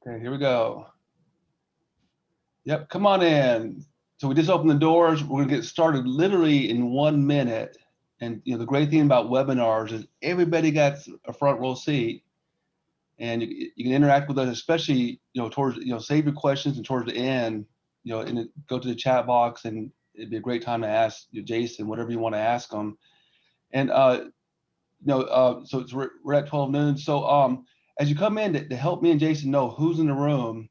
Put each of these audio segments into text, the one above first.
Okay, here we go. Yep, come on in. So we just opened the doors. We're gonna get started literally in 1 minute. And the great thing about webinars is everybody got a front row seat, and you can interact with us, especially towards save your questions and towards the end, and go to the chat box, and it'd be a great time to ask Jason whatever you want to ask them. And so we're at 12 noon. So as you come in to help me and Jason know who's in the room,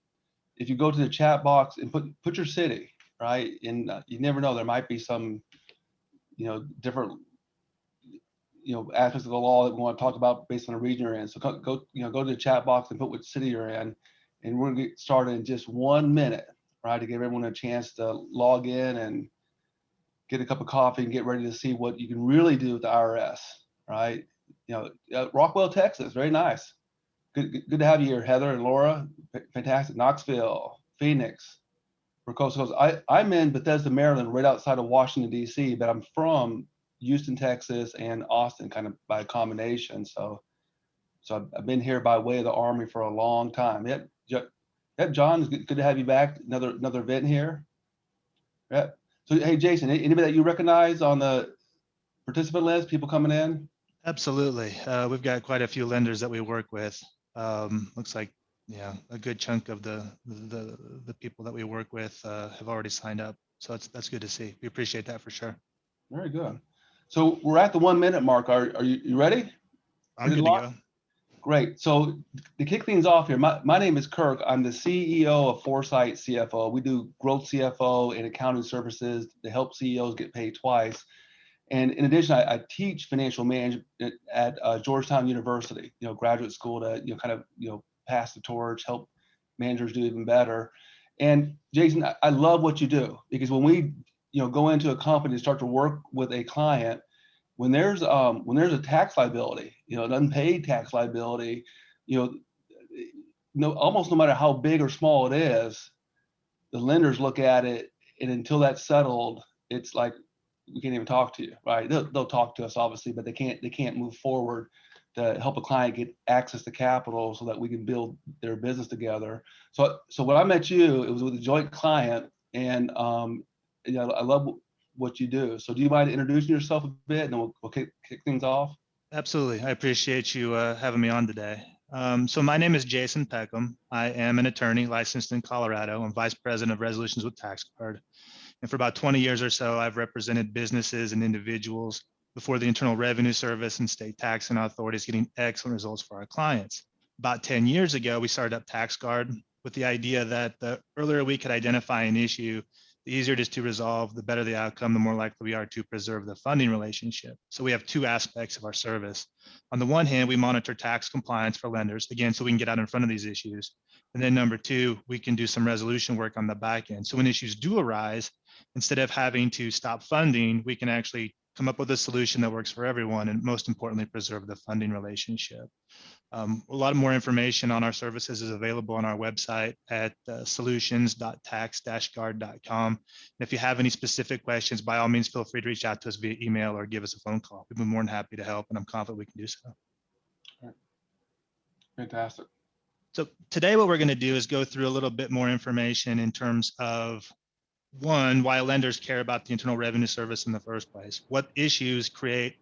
if you go to the chat box and put your city, right? And you never know, there might be some different aspects of the law that we want to talk about based on the region you're in. So go to the chat box and put what city you're in, and we're gonna get started in just 1 minute, right? To give everyone a chance to log in and get a cup of coffee and get ready to see what you can really do with the IRS, right? Rockwell, Texas, very nice. Good to have you here, Heather and Laura. Fantastic. Knoxville, Phoenix, we're coast to coast. I'm in Bethesda, Maryland, right outside of Washington, D.C., but I'm from Houston, Texas, and Austin, kind of by combination. So I've been here by way of the Army for a long time. Yep, John, it's good to have you back. Another event here. Yep. So hey, Jason, anybody that you recognize on the participant list? People coming in? Absolutely. We've got quite a few lenders that we work with. Looks like a good chunk of the people that we work with have already signed up. So that's good to see. We appreciate that for sure. Very good. So we're at the 1 minute mark. Are you ready? I'm good to go. Great. So to kick things off here, my name is Kirk. I'm the CEO of Foresight CFO. We do growth CFO and accounting services to help CEOs get paid twice. And in addition, I teach financial management at Georgetown University, graduate school to kind of pass the torch, help managers do even better. And Jason, I love what you do, because when we go into a company and start to work with a client, when there's a tax liability, an unpaid tax liability, almost no matter how big or small it is, the lenders look at it, and until that's settled, it's like we can't even talk to you, right? They'll talk to us, obviously, but they can't move forward to help a client get access to capital so that we can build their business together. So when I met you, it was with a joint client, and I love what you do. So do you mind introducing yourself a bit, and then we'll kick things off? Absolutely. I appreciate you having me on today. So my name is Jason Peckham. I am an attorney licensed in Colorado. I'm vice president of resolutions with TaxGuard. And for about 20 years or so, I've represented businesses and individuals before the Internal Revenue Service and state taxing authorities, getting excellent results for our clients. About 10 years ago, we started up TaxGuard with the idea that the earlier we could identify an issue, the easier it is to resolve, the better the outcome, the more likely we are to preserve the funding relationship. So we have two aspects of our service. On the one hand, we monitor tax compliance for lenders, again, so we can get out in front of these issues. And then number two, we can do some resolution work on the back end. So when issues do arise, instead of having to stop funding, we can actually come up with a solution that works for everyone, and most importantly, preserve the funding relationship. A lot more information on our services is available on our website at solutions.tax-guard.com. And if you have any specific questions, by all means, feel free to reach out to us via email or give us a phone call. We'd be more than happy to help, and I'm confident we can do so. Fantastic. So today what we're going to do is go through a little bit more information in terms of, one, why lenders care about the Internal Revenue Service in the first place, what issues create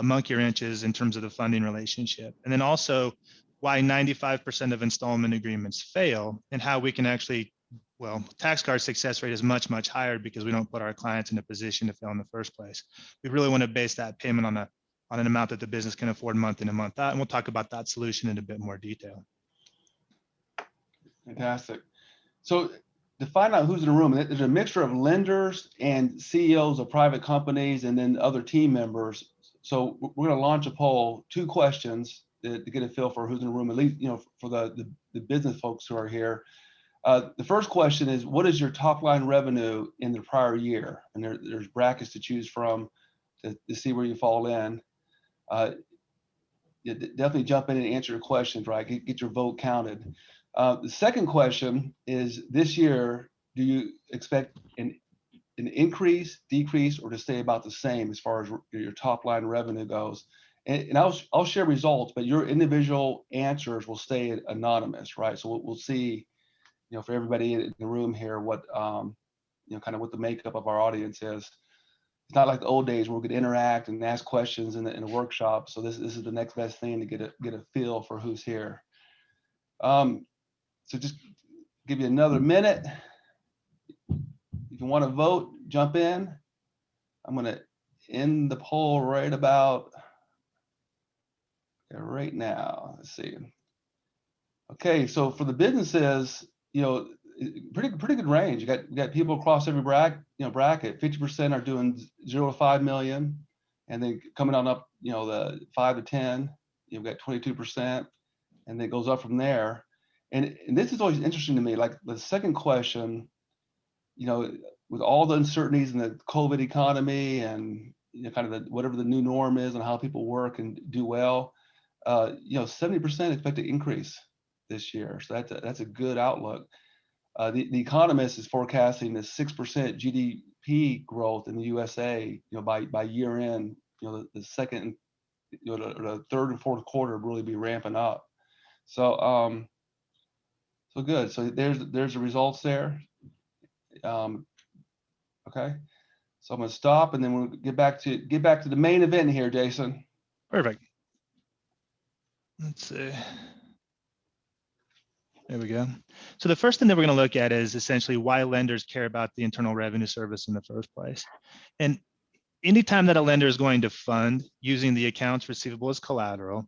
monkey wrenches in terms of the funding relationship, and then also why 95% of installment agreements fail, and how we can actually, TaxGuard's success rate is much, much higher because we don't put our clients in a position to fail in the first place. We really want to base that payment on an amount that the business can afford month in and month out, and we'll talk about that solution in a bit more detail. Fantastic. So to find out who's in the room, there's a mixture of lenders and CEOs of private companies, and then other team members. So we're going to launch a poll, 2 questions to get a feel for who's in the room, at least for the business folks who are here. The first question is, what is your top line revenue in the prior year? And there's brackets to choose from to see where you fall in. Definitely jump in and answer your questions, right? Get your vote counted. The second question is, this year, do you expect an increase, decrease, or to stay about the same as far as your top line revenue goes? and I'll share results, but your individual answers will stay anonymous, right? So we'll see, for everybody in the room here, what kind of what the makeup of our audience is. It's not like the old days where we could interact and ask questions in a workshop. So this is the next best thing to get a feel for who's here. So just give you another minute. If you want to vote, jump in. I'm going to end the poll right now. Let's see. Okay, so for the businesses, pretty good range. You got people across every bracket. 50% are doing 0 to 5 million, and then coming on up, the 5 to 10. You've got 22%, and then it goes up from there. And this is always interesting to me. Like the second question, with all the uncertainties in the COVID economy and kind of whatever the new norm is and how people work and do well, 70% expect to increase this year. So that's a good outlook. The Economist is forecasting a 6% GDP growth in the USA, by year end. The second, the third and fourth quarter really be ramping up. So so good. So there's the results there. Okay, so I'm going to stop, and then we'll get back to the main event here, Jason. Perfect. Let's see. There we go. So the first thing that we're going to look at is essentially why lenders care about the Internal Revenue Service in the first place. And anytime that a lender is going to fund using the accounts receivable as collateral,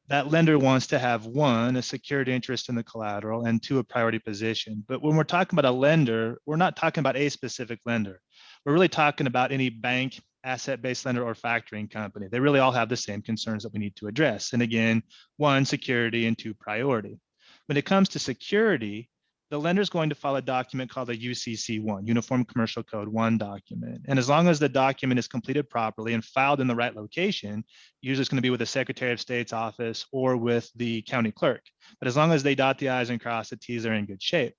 that lender wants to have, one, a secured interest in the collateral, and two, a priority position. But when we're talking about a lender, we're not talking about a specific lender. We're really talking about any bank, asset-based lender, or factoring company. They really all have the same concerns that we need to address. And again, one, security, and two, priority. When it comes to security, the lender is going to file a document called a UCC1, Uniform Commercial Code 1 document. And as long as the document is completed properly and filed in the right location, usually it's going to be with the Secretary of State's office or with the county clerk. But as long as they dot the I's and cross the T's, they're in good shape.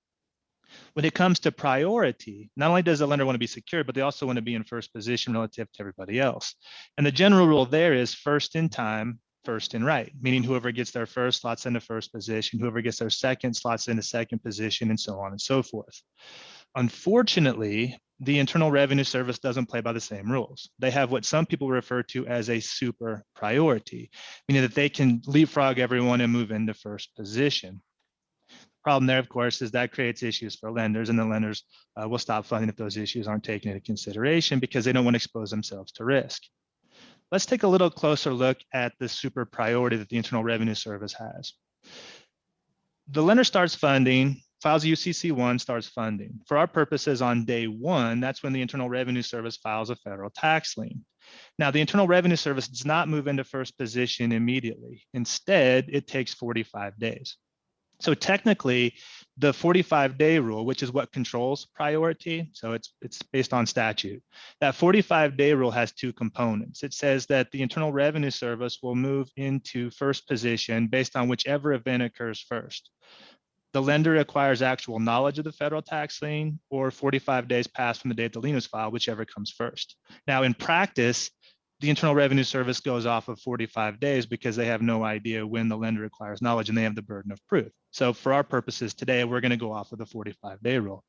When it comes to priority, not only does the lender want to be secure, but they also want to be in first position relative to everybody else. And the general rule there is first in time, first in right, meaning whoever gets their first slots into first position, whoever gets their second slots into second position, and so on and so forth. Unfortunately, the Internal Revenue Service doesn't play by the same rules. They have what some people refer to as a super priority, meaning that they can leapfrog everyone and move into first position. Problem there, of course, is that creates issues for lenders, and the lenders will stop funding if those issues aren't taken into consideration because they don't want to expose themselves to risk. Let's take a little closer look at the super priority that the Internal Revenue Service has. The lender starts funding, files UCC1, starts funding. For our purposes on day one, that's when the Internal Revenue Service files a federal tax lien. Now, the Internal Revenue Service does not move into first position immediately. Instead, it takes 45 days. So technically, the 45-day rule, which is what controls priority, so it's based on statute, that 45-day rule has two components. It says that the Internal Revenue Service will move into first position based on whichever event occurs first. The lender acquires actual knowledge of the federal tax lien, or 45 days pass from the date the lien was filed, whichever comes first. Now, in practice, the Internal Revenue Service goes off of 45 days because they have no idea when the lender acquires knowledge and they have the burden of proof. So for our purposes today, we're going to go off of the 45-day rule.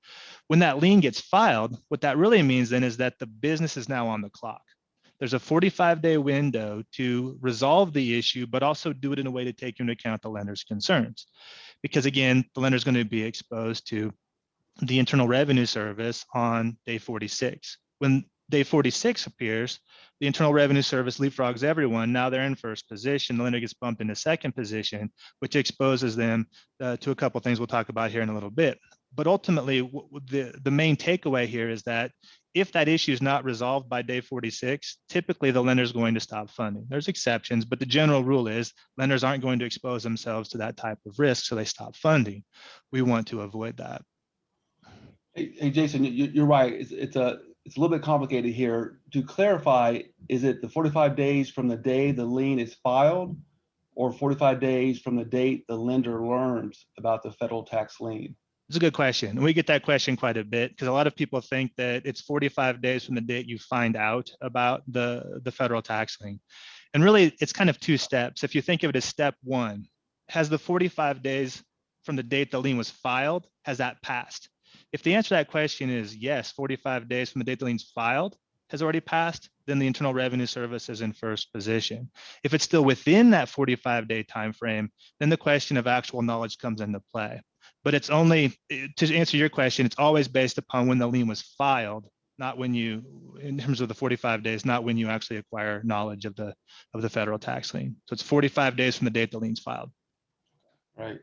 When that lien gets filed, what that really means then is that the business is now on the clock. There's a 45-day window to resolve the issue, but also do it in a way to take into account the lender's concerns. Because again, the lender is going to be exposed to the Internal Revenue Service on day 46. When day 46 appears, the Internal Revenue Service leapfrogs everyone. Now they're in first position. The lender gets bumped into second position, which exposes them to a couple of things we'll talk about here in a little bit. But ultimately, the main takeaway here is that if that issue is not resolved by day 46, typically the lender is going to stop funding. There's exceptions, but the general rule is lenders aren't going to expose themselves to that type of risk, so they stop funding. We want to avoid that. Hey Jason, you're right. It's a little bit complicated here. To clarify, is it the 45 days from the day the lien is filed, or 45 days from the date the lender learns about the federal tax lien? It's a good question. We get that question quite a bit because a lot of people think that it's 45 days from the date you find out about the federal tax lien. And really, it's kind of two steps. If you think of it as step one, has the 45 days from the date the lien was filed, has that passed? If the answer to that question is yes, 45 days from the date the lien's filed has already passed, then the Internal Revenue Service is in first position. If it's still within that 45-day time frame, then the question of actual knowledge comes into play. But it's only, to answer your question, it's always based upon when the lien was filed, not when you, in terms of the 45 days, not when you actually acquire knowledge of the federal tax lien. So it's 45 days from the date the lien's filed. Right.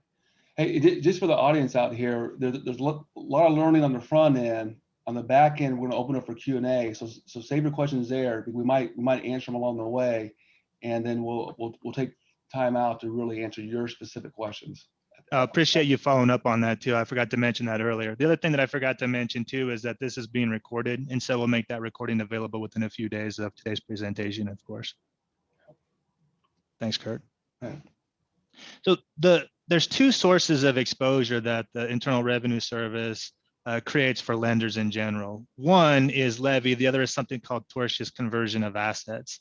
Hey, just for the audience out here, there's a lot of learning on the front end. On the back end, we're going to open up for Q&A. So save your questions there. We might answer them along the way, and then we'll take time out to really answer your specific questions. I appreciate you following up on that too. I forgot to mention that earlier. The other thing that I forgot to mention too is that this is being recorded, and so we'll make that recording available within a few days of today's presentation, of course. Thanks, Kirk. Okay. So there's two sources of exposure that the Internal Revenue Service creates for lenders in general. One is levy, the other is something called tortious conversion of assets.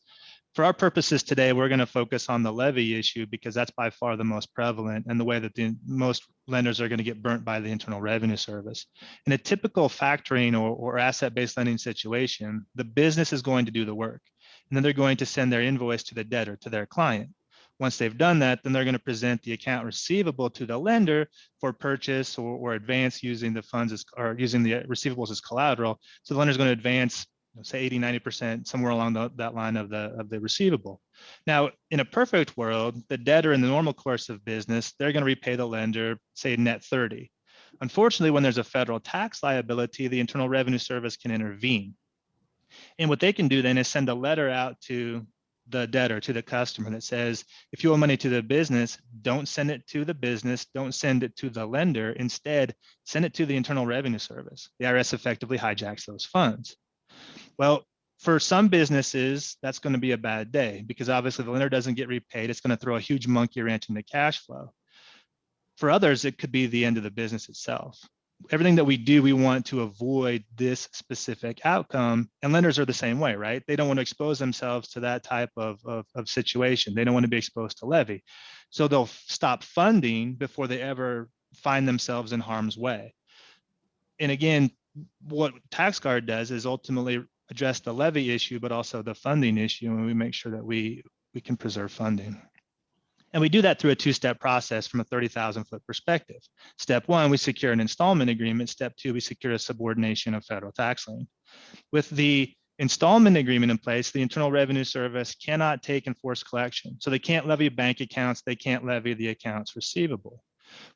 For our purposes today, we're going to focus on the levy issue because that's by far the most prevalent and the way that most lenders are going to get burnt by the Internal Revenue Service. In a typical factoring or asset-based lending situation, the business is going to do the work, and then they're going to send their invoice to the debtor, to their client. Once they've done that, then they're going to present the account receivable to the lender for purchase or advance using the funds or using the receivables as collateral. So the lender's going to advance, say 80, 90%, somewhere along that line of the receivable. Now, in a perfect world, the debtor in the normal course of business, they're going to repay the lender, say net 30. Unfortunately, when there's a federal tax liability, the Internal Revenue Service can intervene. And what they can do then is send a letter out to the debtor, to the customer, that says, if you owe money to the business, don't send it to the business, don't send it to the lender. Instead, send it to the Internal Revenue Service. The IRS effectively hijacks those funds. Well, for some businesses, that's going to be a bad day because obviously the lender doesn't get repaid. It's going to throw a huge monkey wrench into cash flow. For others, it could be the end of the business itself. Everything that we do, we want to avoid this specific outcome. And lenders are the same way, right? They don't want to expose themselves to that type of situation. They don't want to be exposed to levy. So they'll stop funding before they ever find themselves in harm's way. And again, what TaxGuard does is ultimately address the levy issue, but also the funding issue, and we make sure that we can preserve funding. And we do that through a two-step process from a 30,000-foot perspective. Step one, we secure an installment agreement. Step two, we secure a subordination of federal tax lien. With the installment agreement in place, the Internal Revenue Service cannot take and force collection. So they can't levy bank accounts, they can't levy the accounts receivable.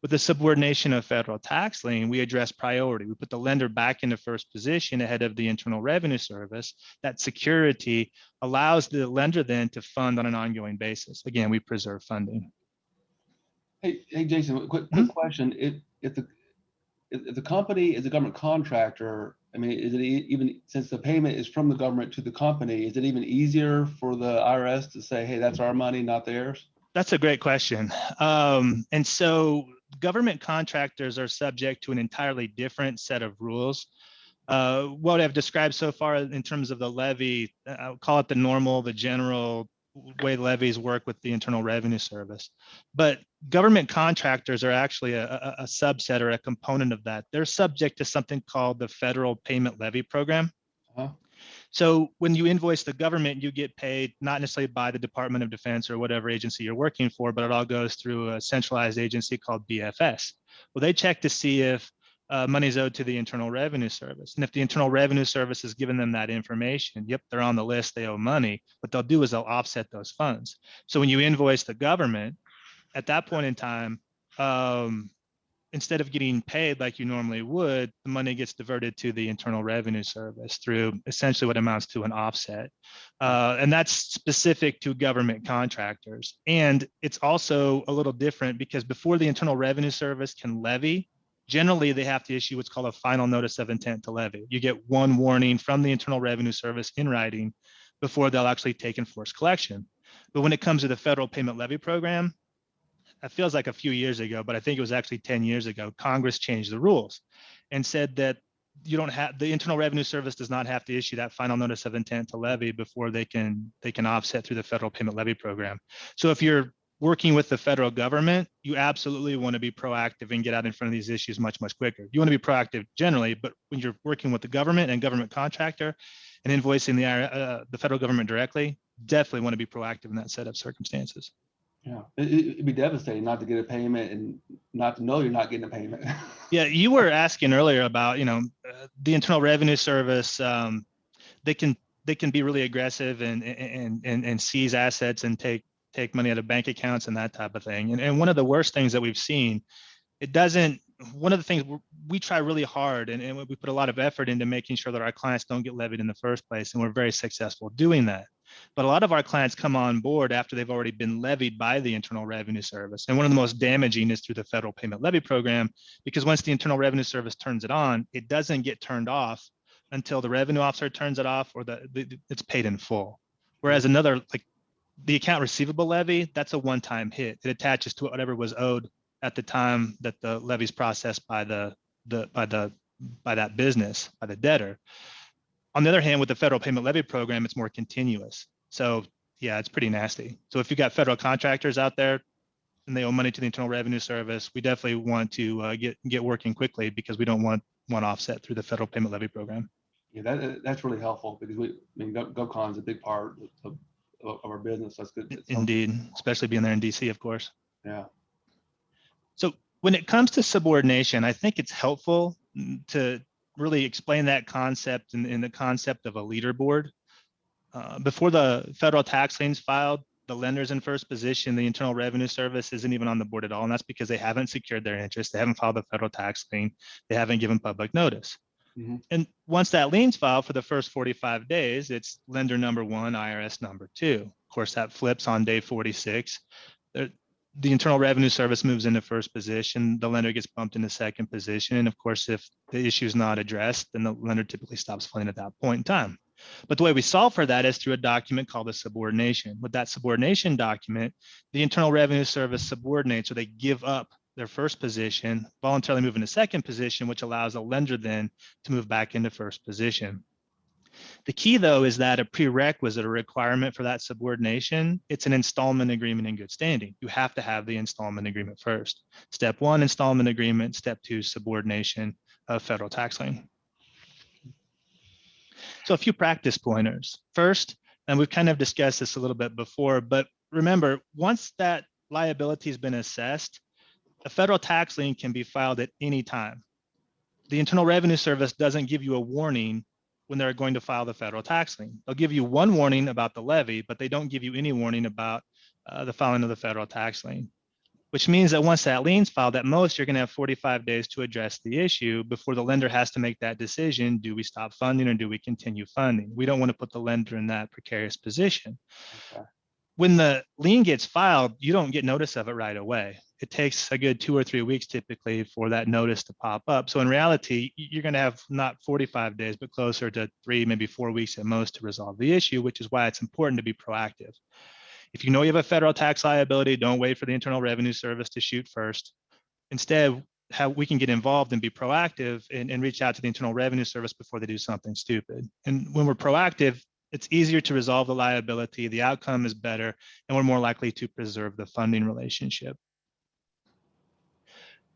With the subordination of federal tax lien, we address priority. We put the lender back into first position ahead of the Internal Revenue Service. That security allows the lender then to fund on an ongoing basis. Again, we preserve funding. Hey, Jason, quick question. If the company is a government contractor, I mean, is it even, since the payment is from the government to the company, is it even easier for the IRS to say, hey, that's our money, not theirs? That's a great question. And so government contractors are subject to an entirely different set of rules. What I've described so far in terms of the levy, I'll call it the general way levies work with the Internal Revenue Service. But government contractors are actually a subset or a component of that. They're subject to something called the Federal Payment Levy Program. Uh-huh. So when you invoice the government, you get paid not necessarily by the Department of Defense or whatever agency you're working for, but it all goes through a centralized agency called BFS. Well, they check to see if money is owed to the Internal Revenue Service. And if the Internal Revenue Service has given them that information, yep, they're on the list, they owe money. What they'll do is they'll offset those funds. So when you invoice the government, at that point in time, instead of getting paid like you normally would, the money gets diverted to the Internal Revenue Service through essentially what amounts to an offset. And that's specific to government contractors. And it's also a little different because before the Internal Revenue Service can levy, generally they have to issue what's called a final notice of intent to levy. You get one warning from the Internal Revenue Service in writing before they'll actually take and force collection. But when it comes to the Federal Payment Levy Program, it feels like a few years ago, but I think it was actually 10 years ago, Congress changed the rules and said that you don't have, the Internal Revenue Service does not have to issue that final notice of intent to levy before they can offset through the federal payment levy program. So if you're working with the federal government, you absolutely want to be proactive and get out in front of these issues much, much quicker. You want to be proactive generally, but when you're working with the government and government contractor and invoicing the federal government directly, definitely want to be proactive in that set of circumstances. Yeah, it'd be devastating not to get a payment and not to know you're not getting a payment. Yeah, you were asking earlier about, the Internal Revenue Service. They can be really aggressive and seize assets and take money out of bank accounts and that type of thing. And one of the worst things that we've seen, one of the things we try really hard and we put a lot of effort into making sure that our clients don't get levied in the first place, and we're very successful doing that. But a lot of our clients come on board after they've already been levied by the Internal Revenue Service. And one of the most damaging is through the federal payment levy program, because once the Internal Revenue Service turns it on, it doesn't get turned off until the revenue officer turns it off or it's paid in full. Whereas another, like the account receivable levy, that's a one-time hit. It attaches to whatever was owed at the time that the levy is processed by that business, by the debtor. On the other hand, with the federal payment levy program, it's more continuous. So yeah, it's pretty nasty. So if you've got federal contractors out there and they owe money to the Internal Revenue Service, we definitely want to get working quickly, because we don't want one offset through the federal payment levy program. Yeah, that's really helpful, because GovCon is a big part of our business. That's good. Indeed, especially being there in DC, of course. Yeah. So when it comes to subordination, I think it's helpful to really explain that concept in the concept of a leaderboard. Before the federal tax liens filed, the lender's in first position. The Internal Revenue Service isn't even on the board at all, and that's because they haven't secured their interest. They haven't filed the federal tax lien. They haven't given public notice. Mm-hmm. And once that lien's filed, for the first 45 days, it's lender number one, IRS number two. Of course, that flips on day 46. The Internal Revenue Service moves into first position. The lender gets bumped into second position. And of course, if the issue is not addressed, then the lender typically stops funding at that point in time. But the way we solve for that is through a document called a subordination. With that subordination document, the Internal Revenue Service subordinates, or they give up their first position, voluntarily move into second position, which allows the lender then to move back into first position. The key, though, is that a prerequisite or requirement for that subordination, it's an installment agreement in good standing. You have to have the installment agreement first. Step one, installment agreement. Step two, subordination of federal tax lien. So a few practice pointers. First, and we've kind of discussed this a little bit before, but remember, once that liability has been assessed, a federal tax lien can be filed at any time. The Internal Revenue Service doesn't give you a warning when they're going to file the federal tax lien. They'll give you one warning about the levy, but they don't give you any warning about the filing of the federal tax lien, which means that once that lien's filed, at most, you're going to have 45 days to address the issue before the lender has to make that decision. Do we stop funding or do we continue funding? We don't want to put the lender in that precarious position. Okay. When the lien gets filed, you don't get notice of it right away. It takes a good 2 or 3 weeks typically for that notice to pop up. So in reality, you're going to have not 45 days, but closer to 3, maybe 4 weeks at most to resolve the issue, which is why it's important to be proactive. If you know you have a federal tax liability, don't wait for the Internal Revenue Service to shoot first. Instead, how we can get involved and be proactive and reach out to the Internal Revenue Service before they do something stupid. And when we're proactive, it's easier to resolve the liability, the outcome is better, and we're more likely to preserve the funding relationship.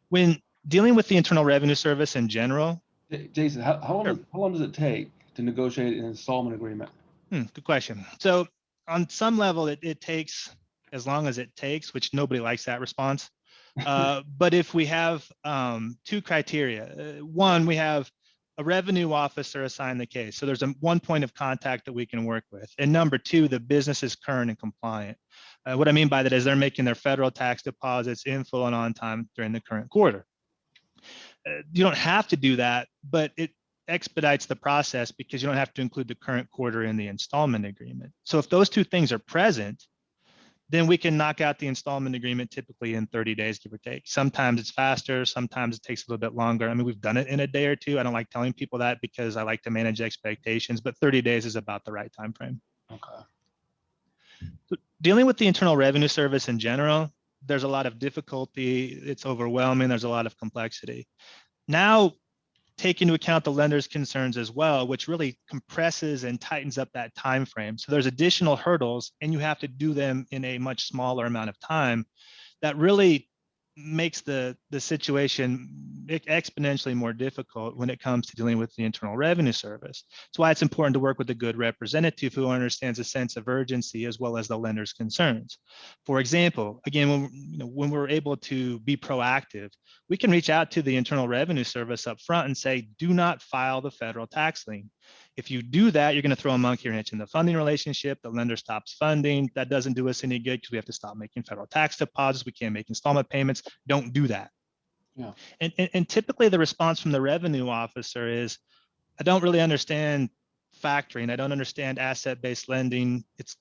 When dealing with the Internal Revenue Service in general. Jason, how long does it take to negotiate an installment agreement? Good question. So on some level, it takes as long as it takes, which nobody likes that response. But if we have 2 criteria, one, we have a revenue officer assign the case. So there's one point of contact that we can work with. And number 2, the business is current and compliant. What I mean by that is they're making their federal tax deposits in full and on time during the current quarter. You don't have to do that, but it expedites the process because you don't have to include the current quarter in the installment agreement. So if those 2 things are present, then we can knock out the installment agreement typically in 30 days, give or take. Sometimes it's faster, sometimes it takes a little bit longer. I mean, we've done it in a day or 2. I don't like telling people that because I like to manage expectations, but 30 days is about the right time frame. Okay. So dealing with the Internal Revenue Service in general, there's a lot of difficulty. It's overwhelming. There's a lot of complexity. Now, take into account the lender's concerns as well, which really compresses and tightens up that time frame. So there's additional hurdles, and you have to do them in a much smaller amount of time. That really makes the situation exponentially more difficult when it comes to dealing with the Internal Revenue Service. That's why it's important to work with a good representative who understands a sense of urgency as well as the lender's concerns. For example, again, when we're able to be proactive, we can reach out to the Internal Revenue Service up front and say, do not file the federal tax lien. If you do that, you're going to throw a monkey wrench in the funding relationship. The lender stops funding. That doesn't do us any good because we have to stop making federal tax deposits. We can't make installment payments. Don't do that. Yeah. And typically the response from the revenue officer is, I don't really understand factoring. I don't understand asset-based lending. It's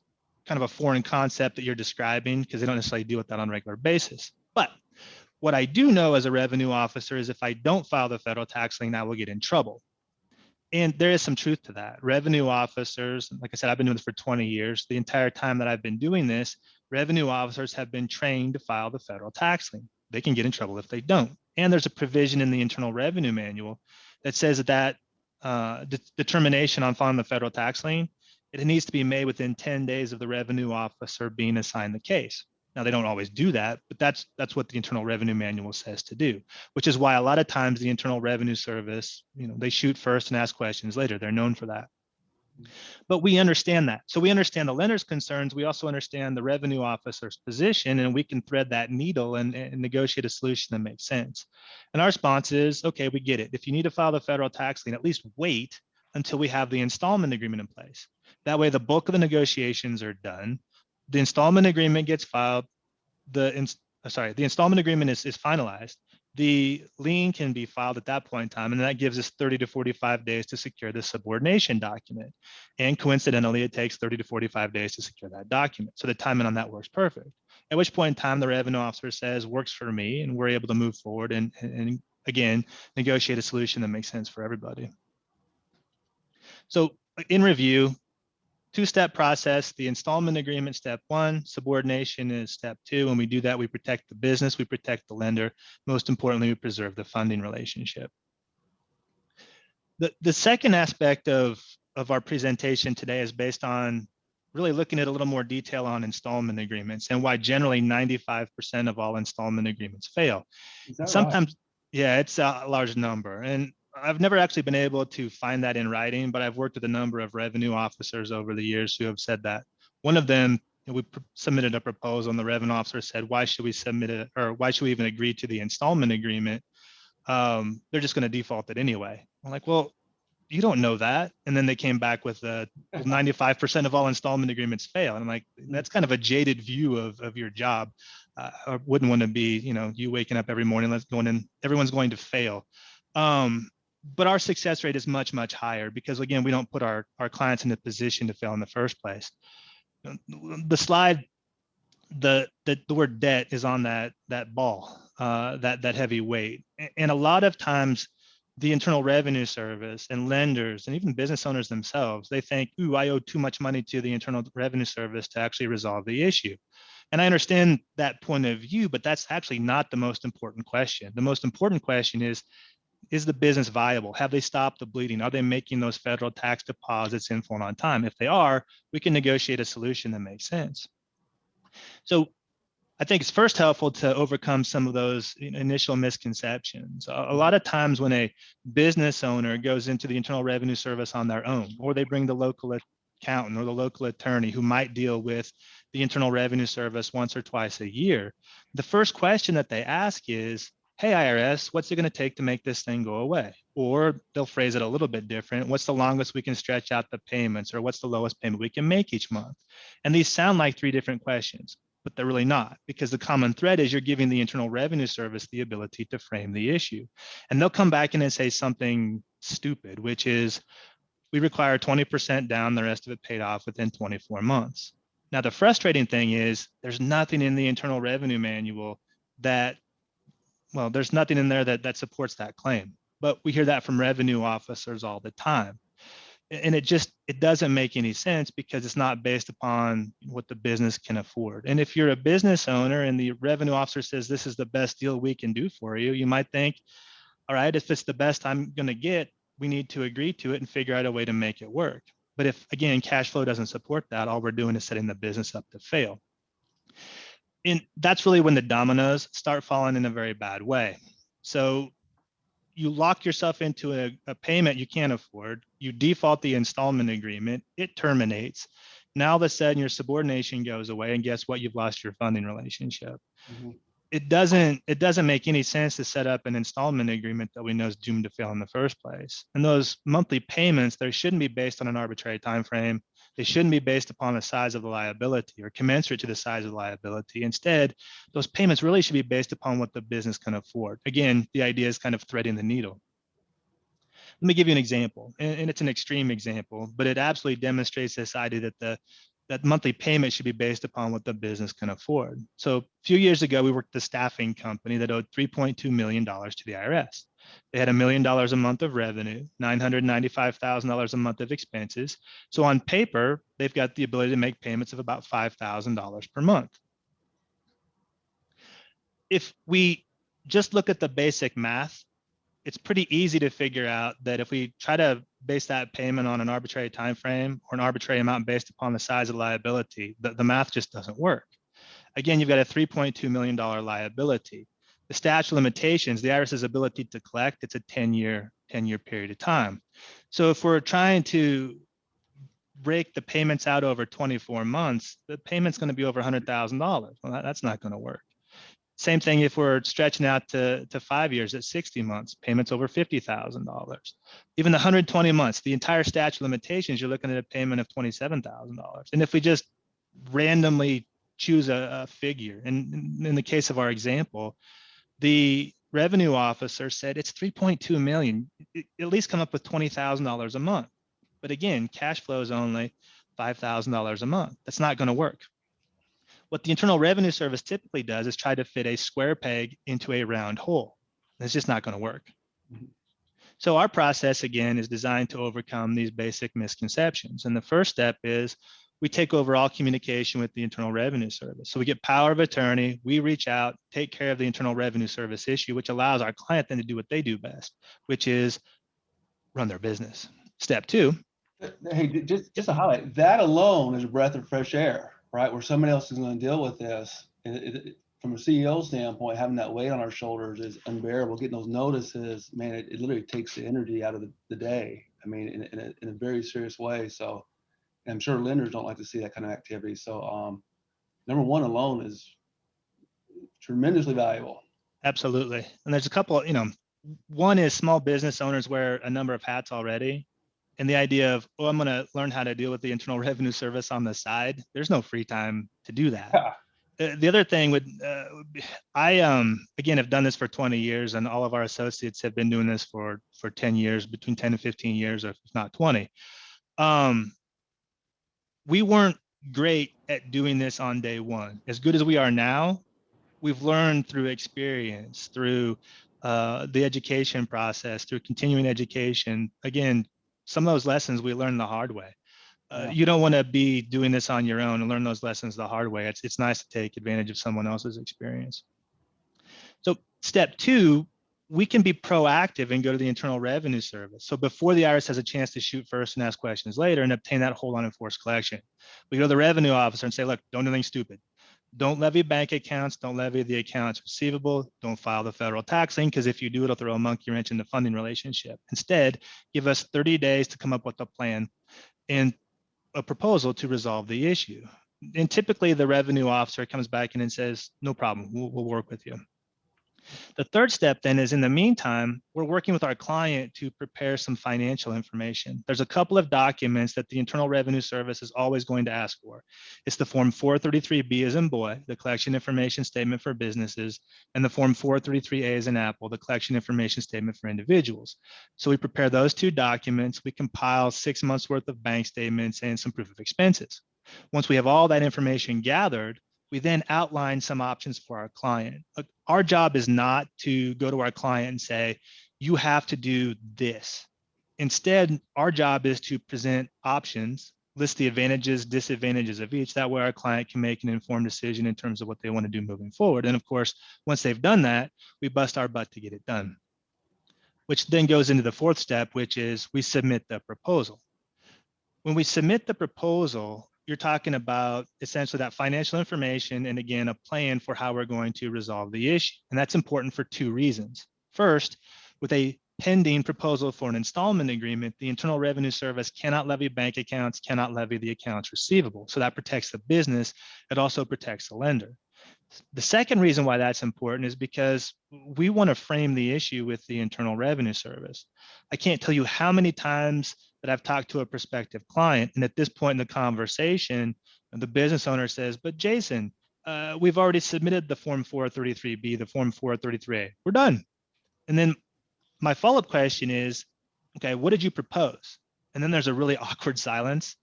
kind of a foreign concept that you're describing because they don't necessarily deal with that on a regular basis. But what I do know as a revenue officer is if I don't file the federal tax lien, I will get in trouble. And there is some truth to that. Revenue officers, like I said, I've been doing this for 20 years. The entire time that I've been doing this, revenue officers have been trained to file the federal tax lien. They can get in trouble if they don't. And there's a provision in the Internal Revenue Manual that says that determination on filing the federal tax lien, it needs to be made within 10 days of the revenue officer being assigned the case. Now, they don't always do that, but that's what the Internal Revenue Manual says to do, which is why a lot of times the Internal Revenue Service, they shoot first and ask questions later. They're known for that. But we understand that. So we understand the lender's concerns. We also understand the revenue officer's position, and we can thread that needle and negotiate a solution that makes sense. And our response is, okay, we get it. If you need to file the federal tax lien, at least wait until we have the installment agreement in place. That way, the bulk of the negotiations are done. The installment agreement gets filed. The installment agreement is finalized. The lien can be filed at that point in time, and that gives us 30 to 45 days to secure the subordination document. And coincidentally, it takes 30 to 45 days to secure that document. So the timing on that works perfect. At which point in time, the revenue officer says, works for me, and we're able to move forward and again, negotiate a solution that makes sense for everybody. So in review, two-step process, the installment agreement, step one, subordination is step two. When we do that, we protect the business, we protect the lender. Most importantly, we preserve the funding relationship. The second aspect of our presentation today is based on really looking at a little more detail on installment agreements and why generally 95% of all installment agreements fail. Sometimes, right? Yeah, it's a large number. And I've never actually been able to find that in writing, but I've worked with a number of revenue officers over the years who have said that. One of them, we submitted a proposal and the revenue officer said, why should we submit it, or why should we even agree to the installment agreement? They're just going to default it anyway. I'm like, well, you don't know that. And then they came back with 95% of all installment agreements fail. And I'm like, that's kind of a jaded view of your job. I wouldn't want to be, you waking up every morning, let's go in, everyone's going to fail. But our success rate is much, much higher because again, we don't put our clients in a position to fail in the first place. The slide, the word debt is on that ball, that heavy weight. And a lot of times the Internal Revenue Service and lenders and even business owners themselves, they think, ooh, I owe too much money to the Internal Revenue Service to actually resolve the issue. And I understand that point of view, but that's actually not the most important question. The most important question is the business viable? Have they stopped the bleeding? Are they making those federal tax deposits in full and on time? If they are, we can negotiate a solution that makes sense. So I think it's first helpful to overcome some of those initial misconceptions. A lot of times when a business owner goes into the Internal Revenue Service on their own, or they bring the local accountant or the local attorney who might deal with the Internal Revenue Service once or twice a year, the first question that they ask is, hey, IRS, what's it going to take to make this thing go away? Or they'll phrase it a little bit different. What's the longest we can stretch out the payments, or what's the lowest payment we can make each month? And these sound like three different questions, but they're really not, because the common thread is you're giving the Internal Revenue Service the ability to frame the issue. And they'll come back in and say something stupid, which is, we require 20% down, the rest of it paid off within 24 months. Now, the frustrating thing is there's nothing in the Internal Revenue Manual that, well, there's nothing in there that supports that claim. But we hear that from revenue officers all the time. And it doesn't make any sense because it's not based upon what the business can afford. And if you're a business owner and the revenue officer says this is the best deal we can do for you, you might think, All right, if it's the best I'm going to get, we need to agree to it and figure out a way to make it work. But if, again, cash flow doesn't support that, all we're doing is setting the business up to fail. And that's really when the dominoes start falling in a very bad way. So you lock yourself into a payment you can't afford, you default the installment agreement, it terminates. Now all of a sudden your subordination goes away, and guess what? You've lost your funding relationship. Mhm. It doesn't make any sense to set up an installment agreement that we know is doomed to fail in the first place. And those monthly payments, they shouldn't be based on an arbitrary time frame. They shouldn't be based upon the size of the liability or commensurate to the size of the liability. Instead, those payments really should be based upon what the business can afford. Again, the idea is kind of threading the needle. Let me give you an example, and it's an extreme example, but it absolutely demonstrates this idea that that monthly payment should be based upon what the business can afford. So a few years ago, we worked with a staffing company that owed $3.2 million to the IRS. They had $1 million a month of revenue, $995,000 a month of expenses. So on paper, they've got the ability to make payments of about $5,000 per month. If we just look at the basic math, it's pretty easy to figure out that if we try to base that payment on an arbitrary time frame or an arbitrary amount based upon the size of liability, the math just doesn't work. Again, you've got a $3.2 million liability. The statute of limitations, the IRS's ability to collect, it's a 10-year period of time. So if we're trying to break the payments out over 24 months, the payment's going to be over $100,000. Well, that's not going to work. Same thing if we're stretching out to 5 years at 60 months, payments over $50,000. Even the 120 months, the entire statute of limitations, you're looking at a payment of $27,000. And if we just randomly choose a figure, and in the case of our example, the revenue officer said it's 3.2 million, at least come up with $20,000 a month. But again, cash flow is only $5,000 a month. That's not going to work. What the Internal Revenue Service typically does is try to fit a square peg into a round hole. It's just not going to work. Mhm. So our process, again, is designed to overcome these basic misconceptions. And the first step is we take over all communication with the Internal Revenue Service. So we get power of attorney, we reach out, take care of the Internal Revenue Service issue, which allows our client then to do what they do best, which is run their business. Step two. Hey, just to highlight, that alone is a breath of fresh air, right? Where somebody else is going to deal with this. From a CEO standpoint, having that weight on our shoulders is unbearable. Getting those notices, man, it literally takes the energy out of the day. I mean, in a very serious way. So I'm sure lenders don't like to see that kind of activity. So number one alone is tremendously valuable. Absolutely. And there's a couple, one is small business owners wear a number of hats already. And the idea of, oh, I'm going to learn how to deal with the Internal Revenue Service on the side. There's no free time to do that. Yeah. The other thing would, I again have done this for 20 years, and all of our associates have been doing this for 10 years, between 10 and 15 years, if not 20. We weren't great at doing this on day one. As good as we are now, we've learned through experience, through the education process, through continuing education. Again, some of those lessons we learned the hard way. You don't want to be doing this on your own and learn those lessons the hard way. It's nice to take advantage of someone else's experience. So step two, we can be proactive and go to the Internal Revenue Service. So before the IRS has a chance to shoot first and ask questions later and obtain that hold on enforced collection, we go to the revenue officer and say, look, don't do anything stupid. Don't levy bank accounts. Don't levy the accounts receivable. Don't file the federal tax lien, because if you do, it'll throw a monkey wrench in the funding relationship. Instead, give us 30 days to come up with a plan and a proposal to resolve the issue. And typically the revenue officer comes back in and says, no problem, we'll work with you. The third step then is, in the meantime, we're working with our client to prepare some financial information. There's a couple of documents that the Internal Revenue Service is always going to ask for. It's the Form 433B as in boy, the collection information statement for businesses, and the Form 433A as in apple, the collection information statement for individuals. So we prepare those two documents. We compile 6 months worth of bank statements and some proof of expenses. Once we have all that information gathered, we then outline some options for our client. Our job is not to go to our client and say, you have to do this. Instead, our job is to present options, list the advantages, disadvantages of each. That way our client can make an informed decision in terms of what they want to do moving forward. And of course, once they've done that, we bust our butt to get it done. which then goes into the fourth step, which is we submit the proposal. When we submit the proposal, you're talking about essentially that financial information and, again, a plan for how we're going to resolve the issue. And that's important for two reasons. First, with a pending proposal for an installment agreement, the Internal Revenue Service cannot levy bank accounts, cannot levy the accounts receivable. So that protects the business. It also protects the lender. The second reason why that's important is because we want to frame the issue with the Internal Revenue Service. I can't tell you how many times that I've talked to a prospective client, and at this point in the conversation, the business owner says, but Jason, we've already submitted the Form 433B, the Form 433A. We're done. And then my follow-up question is, okay, what did you propose? And then there's a really awkward silence.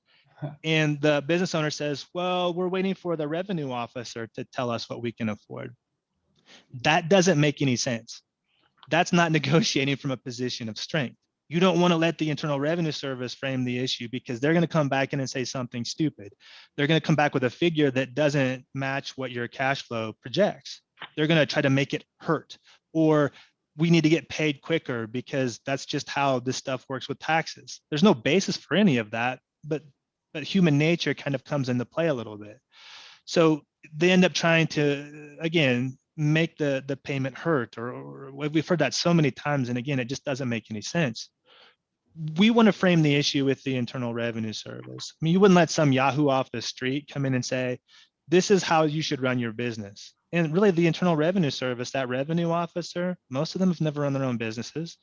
And the business owner says, well, we're waiting for the revenue officer to tell us what we can afford. That doesn't make any sense. That's not negotiating from a position of strength. You don't want to let the Internal Revenue Service frame the issue because they're going to come back in and say something stupid. They're going to come back with a figure that doesn't match what your cash flow projects. They're going to try to make it hurt, or we need to get paid quicker because that's just how this stuff works with taxes. There's no basis for any of that, but human nature kind of comes into play a little bit. So they end up trying to, again, make the payment hurt, or we've heard that so many times. And again, it just doesn't make any sense. We want to frame the issue with the Internal Revenue Service. I mean, you wouldn't let some Yahoo off the street come in and say, this is how you should run your business. And really, the Internal Revenue Service, that revenue officer, most of them have never run their own businesses.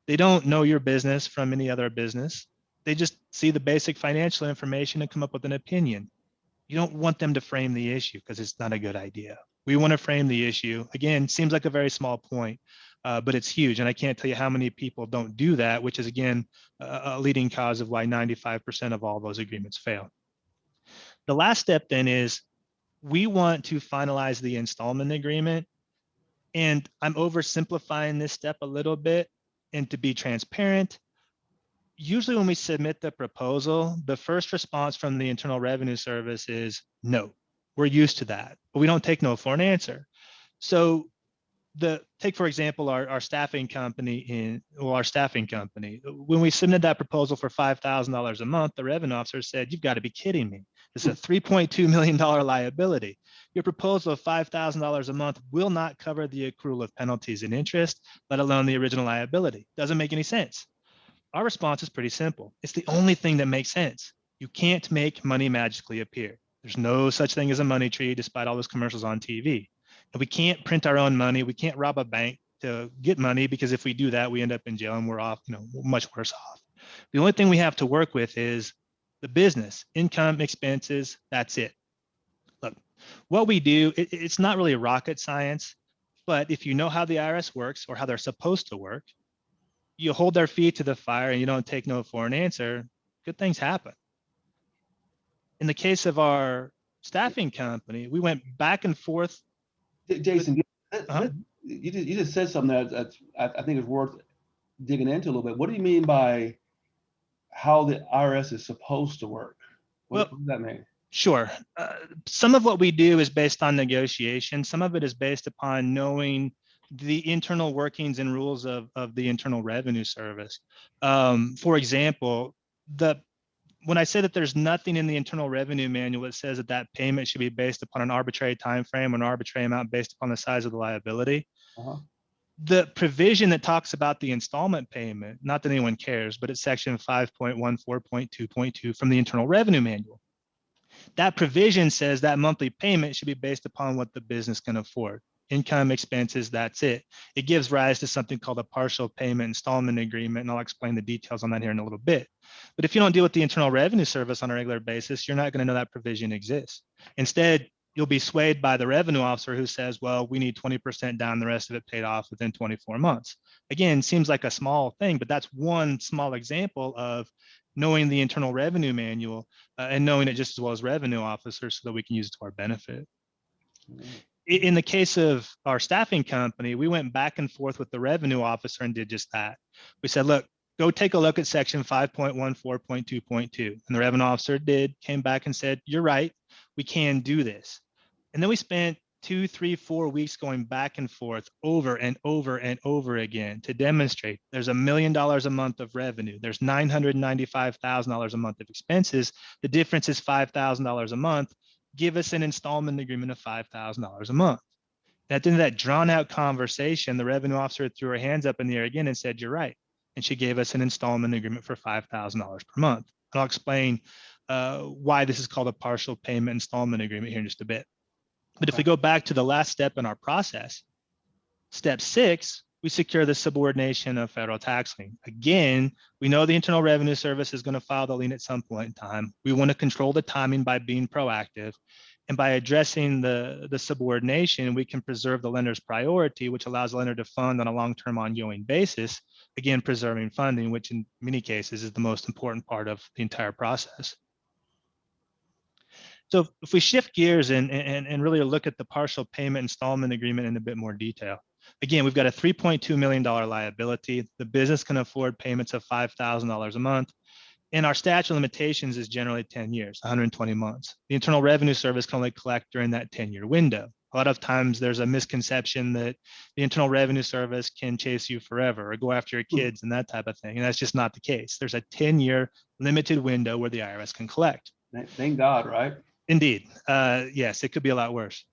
They don't know your business from any other business. They just see the basic financial information and come up with an opinion. You don't want them to frame the issue because it's not a good idea. We want to frame the issue. Again, seems like a very small point, but it's huge. And I can't tell you how many people don't do that, which is, again, a leading cause of why 95% of all those agreements fail. The last step then is we want to finalize the installment agreement. And I'm oversimplifying this step a little bit. And to be transparent, usually when we submit the proposal, the first response from the Internal Revenue Service is no. We're used to that, but we don't take no for an answer. So take, for example, our staffing company when we submitted that proposal for $5,000 a month, the revenue officer said, you've got to be kidding me. It's a $3.2 million liability. Your proposal of $5,000 a month will not cover the accrual of penalties and interest, let alone the original liability. Doesn't make any sense. Our response is pretty simple. It's the only thing that makes sense. You can't make money magically appear. There's no such thing as a money tree, despite all those commercials on TV. And we can't print our own money. We can't rob a bank to get money, because if we do that, we end up in jail and we're off, much worse off. The only thing we have to work with is the business, income, expenses. That's it. Look, what we do, it's not really rocket science, but if you know how the IRS works, or how they're supposed to work, you hold their feet to the fire and you don't take no for an answer, good things happen. In the case of our staffing company, we went back and forth. Jason, you just said something that I think is worth digging into a little bit. What do you mean by how the IRS is supposed to work? What does that mean? Sure. Some of what we do is based on negotiation. Some of it is based upon knowing the internal workings and rules of the Internal Revenue Service. For example, when I say that there's nothing in the Internal Revenue Manual that says that payment should be based upon an arbitrary time frame or an arbitrary amount based upon the size of the liability. The provision that talks about the installment payment, not that anyone cares, but it's section 5.14.2.2 from the Internal Revenue Manual. That provision says that monthly payment should be based upon what the business can afford. Income, expenses, that's it. It gives rise to something called a partial payment installment agreement, and I'll explain the details on that here in a little bit. But if you don't deal with the Internal Revenue Service on a regular basis, you're not going to know that provision exists. Instead, you'll be swayed by the revenue officer who says, well, we need 20% down, the rest of it paid off within 24 months. Again, seems like a small thing, but that's one small example of knowing the Internal Revenue Manual and knowing it just as well as revenue officers, so that we can use it to our benefit. In the case of our staffing company, we went back and forth with the revenue officer and did just that. We said, look, go take a look at section 5.14.2.2. And the revenue officer came back and said, you're right, we can do this. And then we spent 2, 3, 4 weeks going back and forth over and over and over again to demonstrate there's $1 million a month of revenue. There's $995,000 a month of expenses. The difference is $5,000 a month. Give us an installment agreement of $5,000 a month. At the end of that drawn out conversation, the revenue officer threw her hands up in the air again and said, "You're right." And she gave us an installment agreement for $5,000 per month. And I'll explain why this is called a partial payment installment agreement here in just a bit. But if we go back to the last step in our process, step 6, we secure the subordination of federal tax lien. Again, we know the Internal Revenue Service is going to file the lien at some point in time. We want to control the timing by being proactive. And by addressing the subordination, we can preserve the lender's priority, which allows the lender to fund on a long-term ongoing basis, again, preserving funding, which in many cases is the most important part of the entire process. So if we shift gears and really look at the partial payment installment agreement in a bit more detail, again, we've got a $3.2 million liability. The business can afford payments of $5,000 a month. And our statute of limitations is generally 10 years, 120 months. The Internal Revenue Service can only collect during that 10-year window. A lot of times there's a misconception that the Internal Revenue Service can chase you forever or go after your kids and that type of thing. And that's just not the case. There's a 10-year limited window where the IRS can collect. Thank God, right? Indeed. Yes, it could be a lot worse.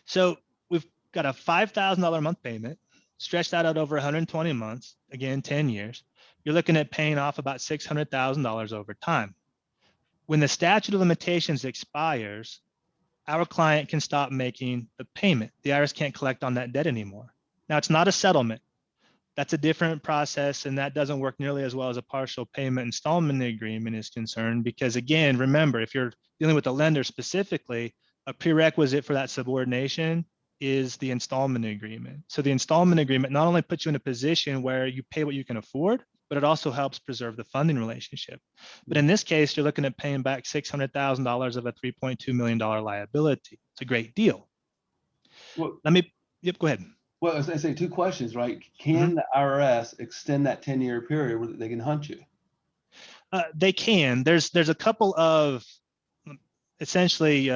So we've got a $5,000 a month payment stretched out over 120 months, again, 10 years. You're looking at paying off about $600,000 over time. When the statute of limitations expires, our client can stop making the payment. The IRS can't collect on that debt anymore. Now, it's not a settlement. That's a different process, and that doesn't work nearly as well as a partial payment installment agreement is concerned, because again, remember, if you're dealing with a lender specifically, a prerequisite for that subordination is the installment agreement. So the installment agreement not only puts you in a position where you pay what you can afford, but it also helps preserve the funding relationship. But in this case, you're looking at paying back $600,000 of a $3.2 million liability. It's a great deal. Well, Go ahead. Well, I was going to say 2 questions, right? Can the IRS extend that 10-year period where they can hunt you? They can. There's a couple of essentially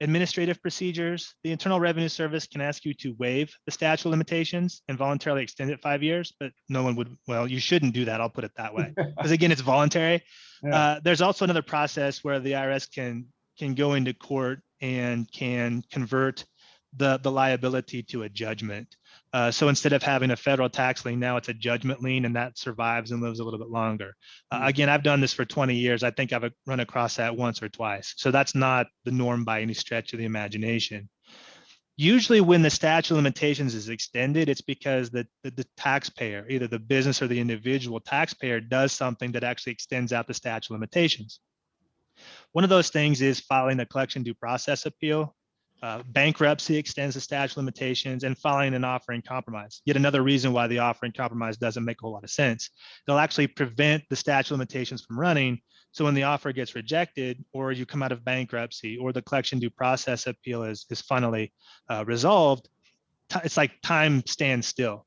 administrative procedures. The Internal Revenue Service can ask you to waive the statute of limitations and voluntarily extend it 5 years, but no one would, well, you shouldn't do that. I'll put it that way. Because again, it's voluntary. Yeah. There's also another process where the IRS can go into court and can convert the liability to a judgment. So instead of having a federal tax lien, now it's a judgment lien, and that survives and lives a little bit longer. Again, I've done this for 20 years. I think I've run across that once or twice. So that's not the norm by any stretch of the imagination. Usually when the statute of limitations is extended, it's because the taxpayer, either the business or the individual taxpayer, does something that actually extends out the statute of limitations. One of those things is filing a collection due process appeal. Bankruptcy extends the statute of limitations, and filing an offer in compromise. Yet another reason why the offer in compromise doesn't make a whole lot of sense. They'll actually prevent the statute of limitations from running. So when the offer gets rejected, or you come out of bankruptcy, or the collection due process appeal is finally resolved, it's like time stands still.